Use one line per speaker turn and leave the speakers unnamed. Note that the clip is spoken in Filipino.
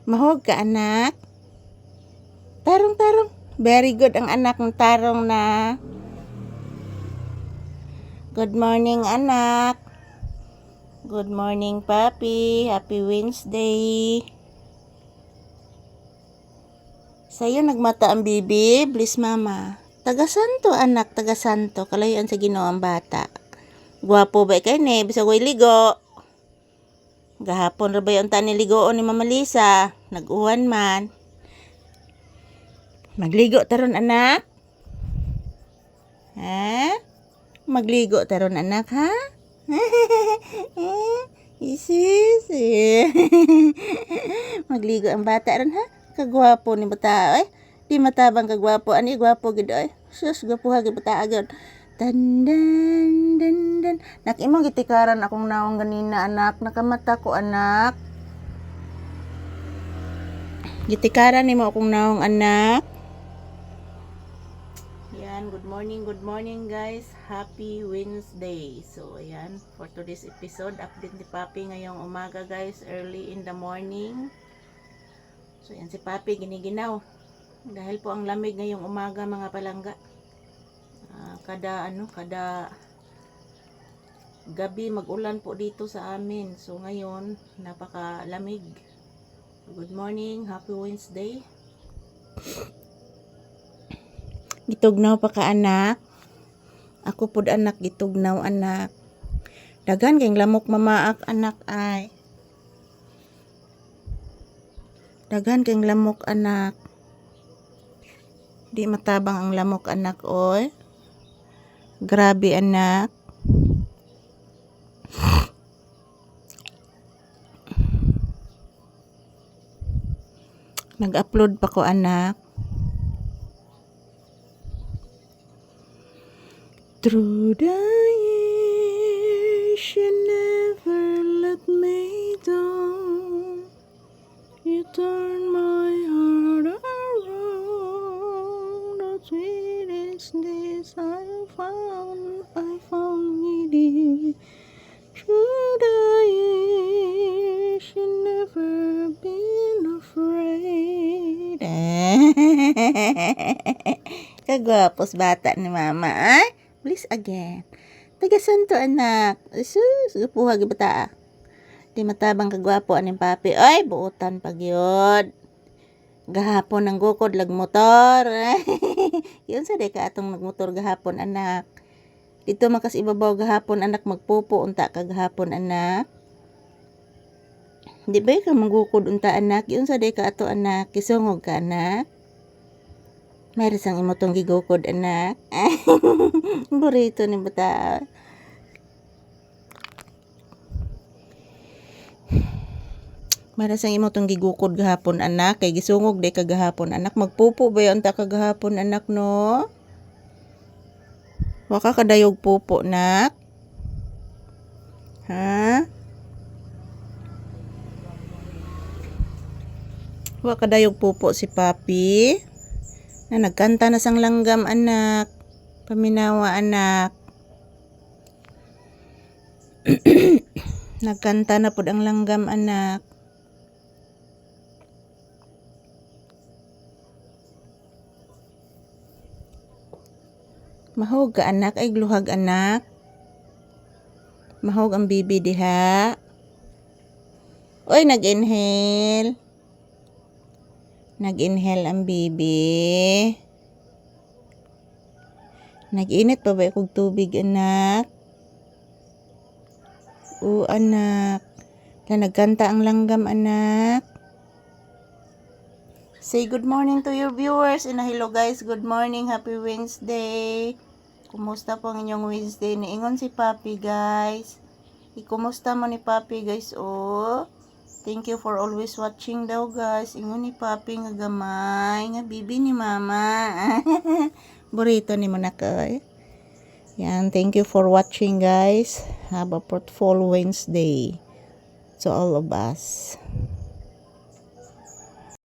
Mahog ka, anak. Tarong. Very good ang anak ng tarong na. Good morning, anak. Good morning, papi. Happy Wednesday. Sa'yo nagmata ang bibi. Bliss mama. Taga-santo, anak. Taga-santo. Kalayuan sa Ginoo ang bata. Gwapo ba kay ne? Bisa ko'y ligo. Gahapon ra ba yung niligoon ni Mama Lisa? Nag-uwan man. Magligo taron, anak. Ha? Magligo taron, anak, ha? Isis. Magligo ang bata ron, ha? Kagwapo ni bata, eh. Di matabang kagwapo. Ani gwapo gid, eh. Sus, gwapo ha gid bata agad. Dan. Nak imong gitikaran akong naong ganina, anak. Nakamata ko, anak. Gitikaran nimo akong naong, anak. Yan, good morning guys. Happy Wednesday. So, ayan, for today's episode, update ni Papi ngayong umaga guys, early in the morning. So, yan si Papi giniginaw. Dahil po ang lamig ngayong umaga mga palangga. Kada gabi mag-ulan po dito sa amin. So ngayon napakalamig. Good morning, happy Wednesday. Gitugnaw pa ka, anak. Ako pud, anak, gitugnaw, anak. Dagan kayong lamok mamaak, anak, ay. Dagan kayong lamok, anak. Di matabang ang lamok, anak, oy. Grabe, anak. Nag-upload pa ko, anak. Through the years, you never let me down. You turn my heart around. The sweetest days I found with you. Through the years, you never been afraid. Kagwapos bata ni mama, ay? Please again. Taga-santo, anak. Sus, gapuhag bata. Di matabang kagwapo aning papi. Ay, buutan pagyod. Gahapon ng gukod lag motor. Yun sa ka atong nagmotor gahapon, anak. Dito makas ibabaw gahapon, anak, magpupo unta ka gahapon, anak. Di ba ka magukod unta, anak? Yun sa ka ato, anak. Kisungog ka, anak. Meron sang imotong gigukod, anak. Burrito ni bata. Meron sang imotong gigukod gahapon, anak. Kay gisungog de kagahapon, anak. Magpupo ba yun ta kagahapon, anak, no? Waka kadayog pupo, nak. Ha? Waka kadayog pupo si papi. Na nagkanta na sang langgam, anak. Paminawa, anak. Nagkanta na pud ang langgam, anak. Mahog ka, anak. Ay gluhag, anak. Mahog ang bibi diha. Oy, nag-inhale. Nag-inhale ang bibi. Nag-init pa ba kog tubig, anak? Oo, anak. Na nagkanta ang langgam, anak. Say good morning to your viewers. And hello guys, good morning. Happy Wednesday. Kumusta po ang inyong Wednesday? Niingon si Papi, guys. Kumusta mo ni Papi, guys? Oh. Thank you for always watching daw, guys. Ingon ni Papi nga gamay. Nga bibi ni mama. Burrito ni mo na kay. Yan. Thank you for watching, guys. Have a fruitful Wednesday to all of us.